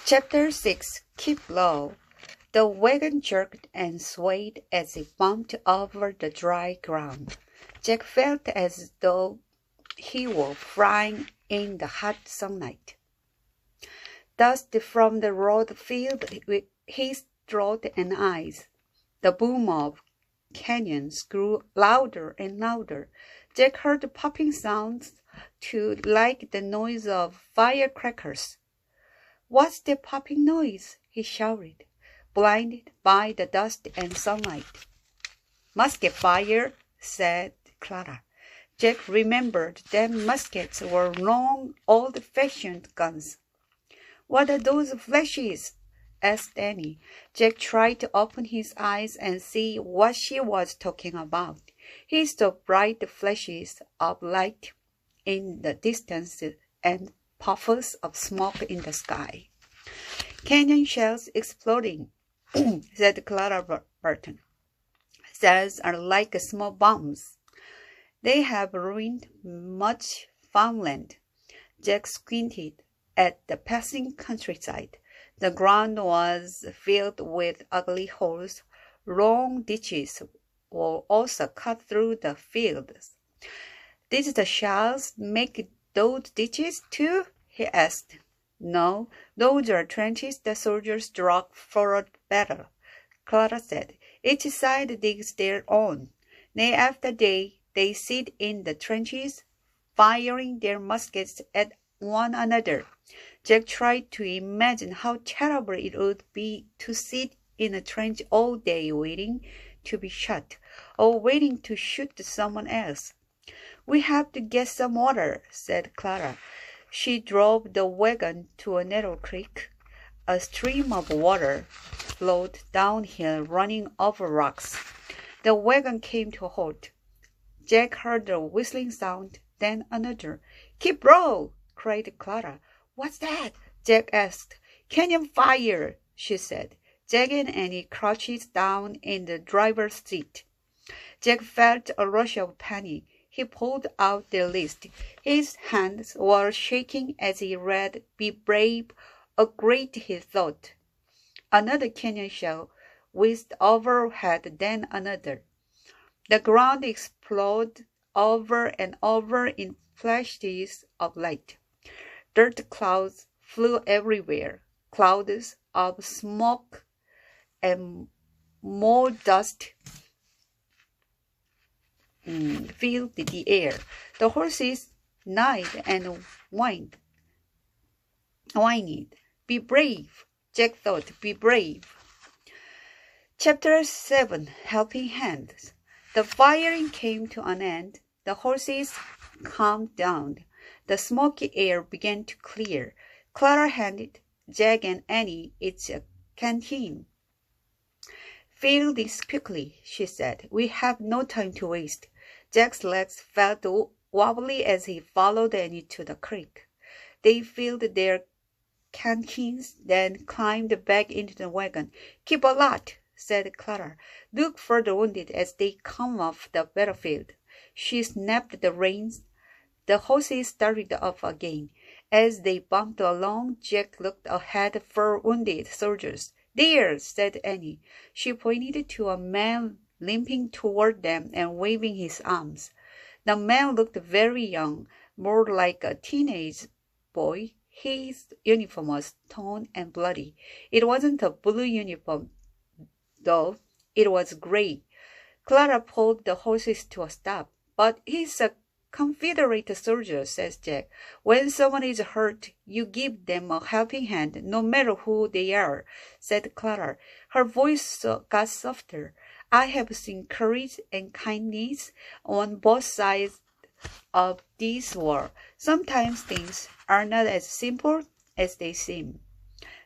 Chapter 6. Keep Low. The wagon jerked and swayed as it bumped over the dry ground. Jack felt as though he were frying in the hot sunlight. Dust from the road filled his throat and eyes. The boom of cannons grew louder and louder. Jack heard popping sounds too, like the noise of firecrackers. "What's that popping noise?" he shouted, blinded by the dust and sunlight. "Musket fire," said Clara. Jack remembered that muskets were long, old-fashioned guns. "What are those flashes?" asked Annie. Jack tried to open his eyes and see what she was talking about. He saw bright flashes of light in the distance and puffs of smoke in the sky. "Cannon shells exploding," said Clara Burton. "Shells are like small bombs. They have ruined much farmland." Jack squinted at the passing countryside. The ground was filled with ugly holes. Long ditches were also cut through the fields. "Did the shells make those ditches too?" he asked. "No, those are trenches the soldiers dug for battle," Clara said. "Each side digs their own. Day after day, they sit in the trenches, firing their muskets at one another." Jack tried to imagine how terrible it would be to sit in a trench all day waiting to be shot, or waiting to shoot someone else. "We have to get some water," said Clara. She drove the wagon to a narrow creek. A stream of water flowed downhill, running over rocks. The wagon came to a halt. Jack heard a whistling sound, then another. "Keep low!" cried Clara. "What's that?" Jack asked. "Cannon fire," she said. Jack and Annie crouched down in the driver's seat. Jack felt a rush of panic. He pulled out the list. His hands were shaking as he read, "Be brave, a great," he thought. Another cannon shell whizzed overhead, then another. The ground exploded over and over in flashes of light. Dirt clouds flew everywhere. Clouds of smoke and more dust filled the air. The horses neighed and whined. "Be brave," Jack thought. "Be brave." Chapter 7. Helping Hands. The firing came to an end. The horses calmed down. The smoky air began to clear. Clara handed Jack and Annie its canteen. "Fill this quickly," she said. "We have no time to waste." Jack's legs felt wobbly as he followed Annie to the creek. They filled their canteens, then climbed back into the wagon. "Keep a lot," said Clara. "Look for the wounded as they come off the battlefield." She snapped the reins. The horses started off again. As they bumped along, Jack looked ahead for wounded soldiers. "There," said Annie. She pointed to a man limping toward them and waving his arms. The man looked very young, more like a teenage boy. His uniform was torn and bloody. It wasn't a blue uniform, though. It was gray. Clara pulled the horses to a stop. "But he's a Confederate soldier," says Jack. "When someone is hurt, you give them a helping hand, no matter who they are," said Clara. Her voice got softer. "I have seen courage and kindness on both sides of this war. Sometimes things are not as simple as they seem."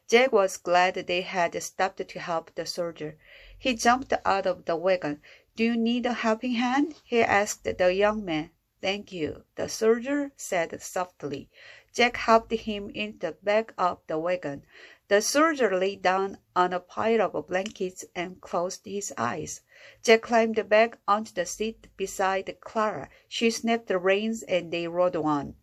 Jack was glad they had stopped to help the soldier. He jumped out of the wagon. "Do you need a helping hand?" he asked the young man. "Thank you," the soldier said softly. Jack helped him into the back of the wagon. The soldier lay down on a pile of blankets and closed his eyes. Jack climbed back onto the seat beside Clara. She snapped the reins and they rode on.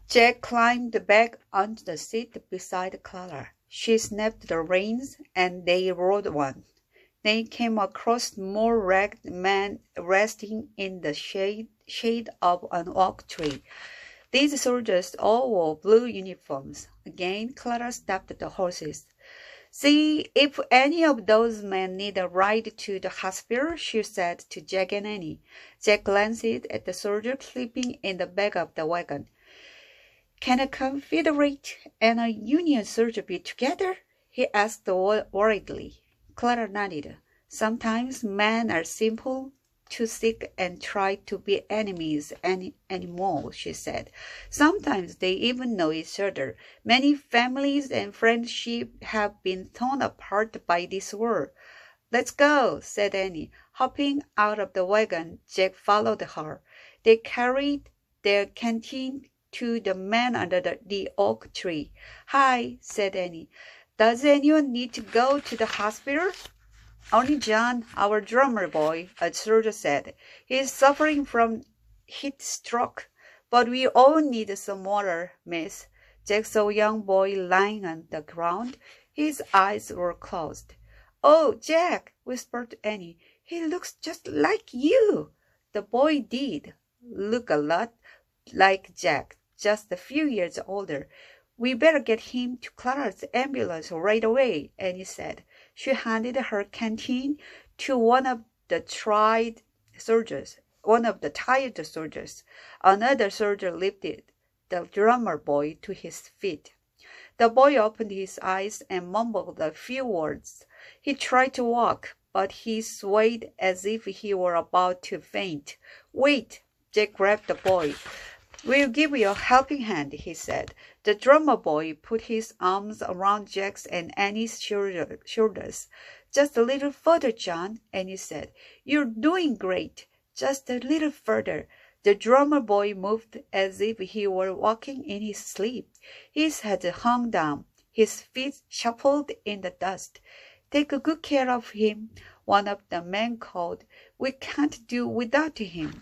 Jack climbed back onto the seat beside Clara. She snapped the reins, and they rode on. They came across more ragged men resting in the shade of an oak tree. These soldiers all wore blue uniforms. Again, Clara stopped the horses. "See if any of those men need a ride to the hospital," she said to Jack and Annie. Jack glanced at the soldier sleeping in the back of the wagon. "Can a Confederate and a Union soldier be together?" he asked worriedly. Clara nodded. "Sometimes men are simple, too sick and try to be enemies anymore," she said. "Sometimes they even know each other. Many families and friendships have been torn apart by this war." "Let's go," said Annie. Hopping out of the wagon, Jack followed her. They carried their canteen to the man under the oak tree. "Hi," said Annie. "Does anyone need to go to the hospital?" "Only John, our drummer boy," a soldier said. "He's suffering from heat stroke, but we all need some water, miss." Jack saw a young boy lying on the ground. His eyes were closed. "Oh, Jack," whispered Annie, "he looks just like you." The boy did look a lot like Jack, just a few years older. "We better get him to Clara's ambulance right away," Annie said. She handed her canteen to one of the tired soldiers. Another soldier lifted the drummer boy to his feet. The boy opened his eyes and mumbled a few words. He tried to walk, but he swayed as if he were about to faint. "Wait!" Jack grabbed the boy. "We'll give you a helping hand," he said. The drummer boy put his arms around Jack's and Annie's shoulders. "Just a little further, John," Annie said. "You're doing great. Just a little further." The drummer boy moved as if he were walking in his sleep. His head hung down. His feet shuffled in the dust. "Take good care of him," one of the men called. "We can't do without him."